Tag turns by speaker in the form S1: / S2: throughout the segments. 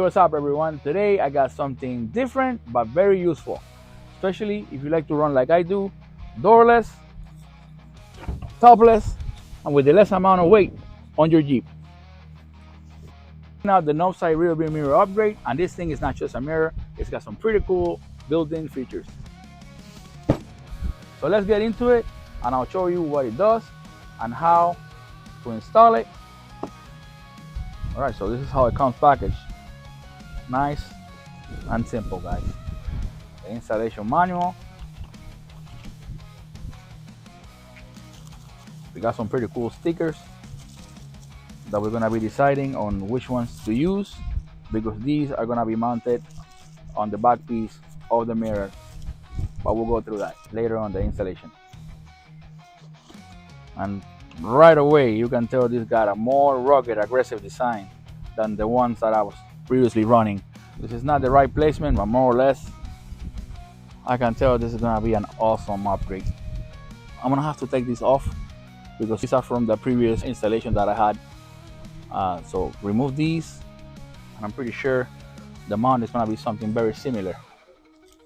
S1: what's up everyone? Today I got something different but very useful, especially if you like to run like I do, doorless, topless, and with the less amount of weight on your Jeep. Now the Novsight rear view mirror upgrade, and this thing is not just a mirror, it's got some pretty cool built-in features. So let's get into it and I'll show you what it does and how to install it. Alright, so this is how it comes packaged. Nice and simple, guys. The installation manual. We got some pretty cool stickers that we're gonna be deciding on which ones to use, because these are gonna be mounted on the back piece of the mirror, but we'll go through that later on the installation. And right away you can tell this got a more rugged, aggressive design than the ones that I was previously running. This is not the right placement, but more or less I can tell this is gonna be an awesome upgrade. I'm gonna have to take these off because these are from the previous installation that I had. So remove these, and I'm pretty sure the mount is gonna be something very similar.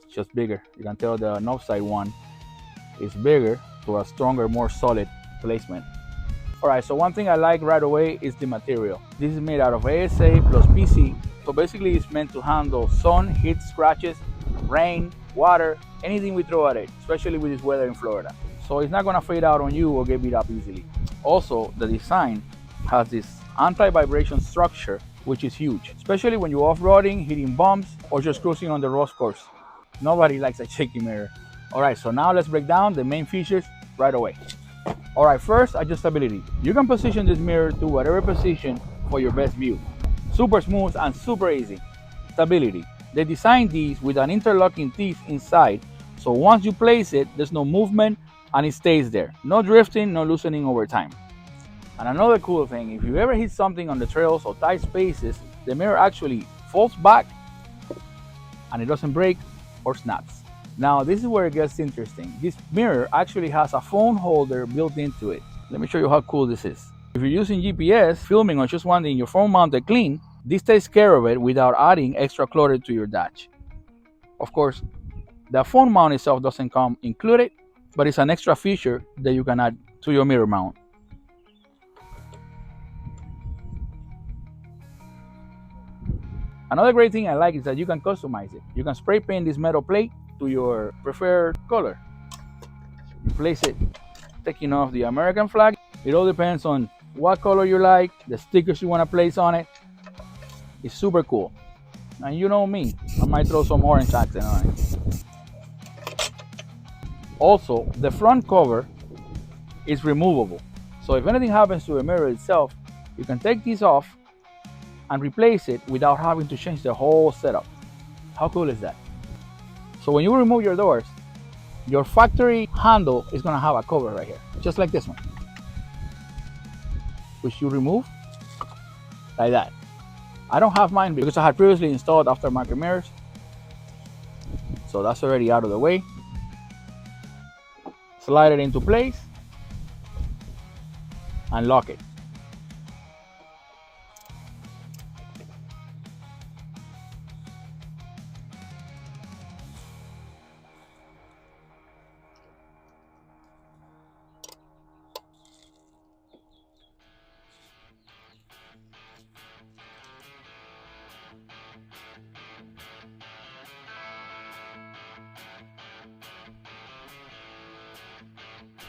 S1: It's just bigger. You can tell the Novsight one is bigger to a stronger, more solid placement. Alright, so one thing I like right away is the material. This is made out of ASA plus PC. So basically it's meant to handle sun, heat, scratches, rain, water, anything we throw at it, especially with this weather in Florida. So it's not gonna fade out on you or get beat up easily. Also, the design has this anti-vibration structure, which is huge, especially when you're off-roading, hitting bumps, or just cruising on the road course. Nobody likes a shaky mirror. Alright, so now let's break down the main features right away. Alright, first, adjustability. You can position this mirror to whatever position for your best view. Super smooth and super easy. Stability. They designed these with an interlocking teeth inside, so once you place it, there's no movement and it stays there. No drifting, no loosening over time. And another cool thing, if you ever hit something on the trails or tight spaces, the mirror actually folds back and it doesn't break or snaps. Now this is where it gets interesting. This mirror actually has a phone holder built into it. Let me show you how cool this is. If you're using GPS, filming, or just wanting your phone mounted clean, this takes care of it without adding extra clutter to your dash. Of course, the phone mount itself doesn't come included, but it's an extra feature that you can add to your mirror mount. Another great thing I like is that you can customize it. You can spray paint this metal plate to your preferred color. You place it taking off the American flag. It all depends on what color you like, the stickers you want to place on it. It's super cool. And you know me, I might throw some orange accent on it. Also, the front cover is removable. So if anything happens to the mirror itself, you can take this off and replace it without having to change the whole setup. How cool is that? So when you remove your doors, your factory handle is gonna have a cover right here, just like this one, which you remove like that. I don't have mine because I had previously installed aftermarket mirrors, so that's already out of the way. Slide it into place and lock it.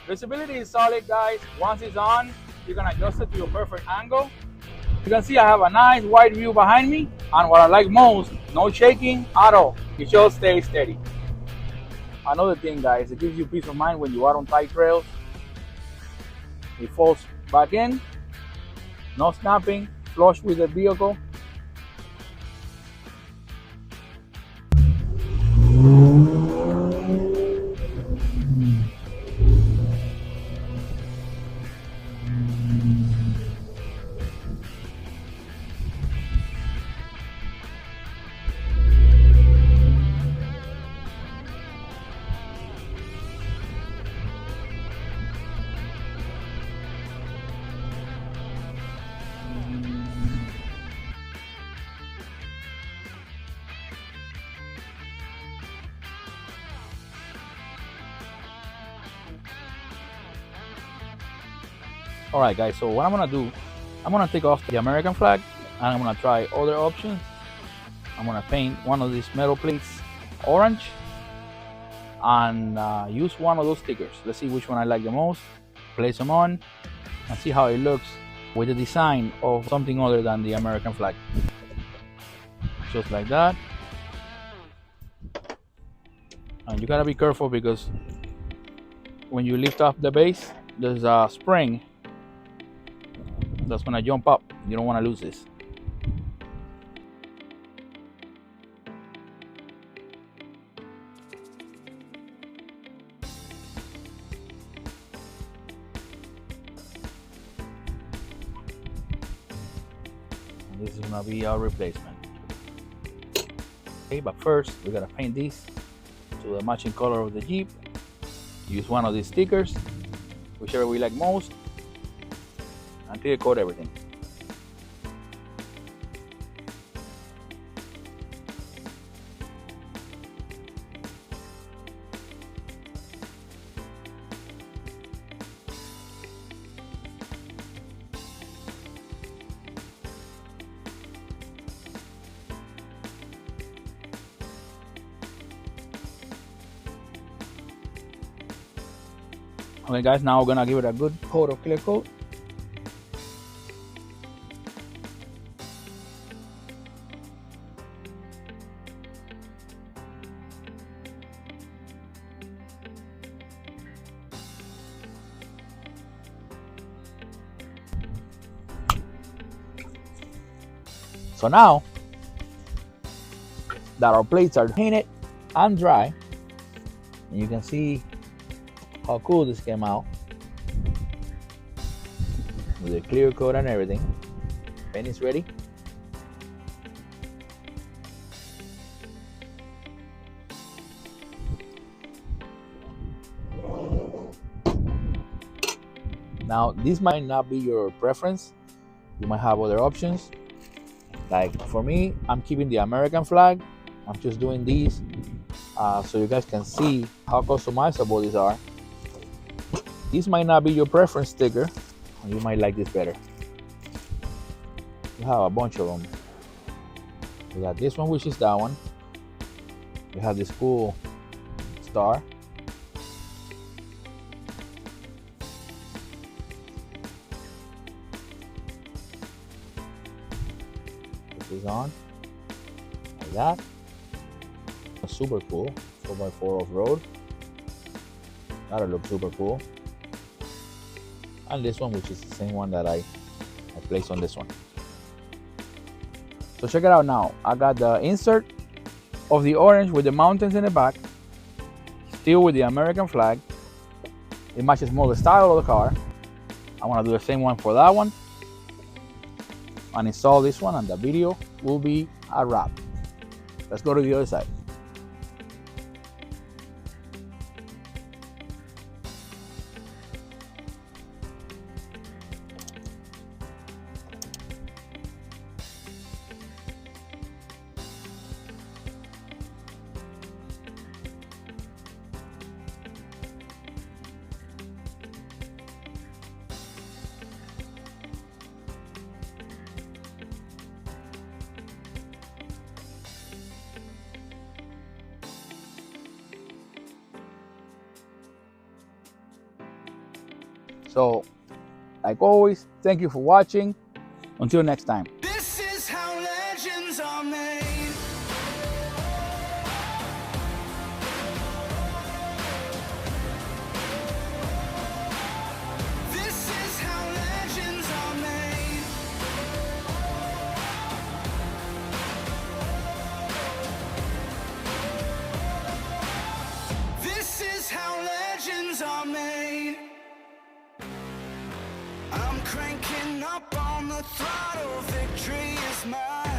S1: Visibility is solid, guys. Once it's on, you can adjust it to your perfect angle. You can see I have a nice wide view behind me, and what I like most, no shaking at all. It just stays steady. Another thing, guys, it gives you peace of mind when you are on tight trails. It folds back in, no snapping, flush with the vehicle. All right, guys, so what I'm gonna do, I'm gonna take off the American flag and I'm gonna try other options. I'm gonna paint one of these metal plates orange and use one of those stickers. Let's see which one I like the most. Place them on and see how it looks with the design of something other than the American flag. Just like that. And you gotta be careful because when you lift off the base, there's a spring that's gonna jump up. You don't wanna lose this. And this is gonna be our replacement. Okay, but first we gotta paint this to the matching color of the Jeep. Use one of these stickers, whichever we like most, and clear coat everything. Okay guys, now we're gonna give it a good coat of clear coat. So now that our plates are painted and dry, and you can see how cool this came out with the clear coat and everything. Paint is ready. Now this might not be your preference. You might have other options. Like for me, I'm keeping the American flag. I'm just doing these so you guys can see how customizable these are. This might not be your preference sticker, and you might like this better. You have a bunch of them. We got this one, which is that one. We have this cool star. Put this on, like that. That's super cool, 4x4 off-road. That'll look super cool. And this one, which is the same one that I placed on this one. So check it out now. I got the insert of the orange with the mountains in the back, still with the American flag. It matches more the style of the car. I want to do the same one for that one and install this one, and the video will be a wrap. Let's go to the other side. So, like always, thank you for watching. Until next time.
S2: This is how legends are made. This is how legends are made. This is how legends are made. I'm cranking up on the throttle, victory is mine.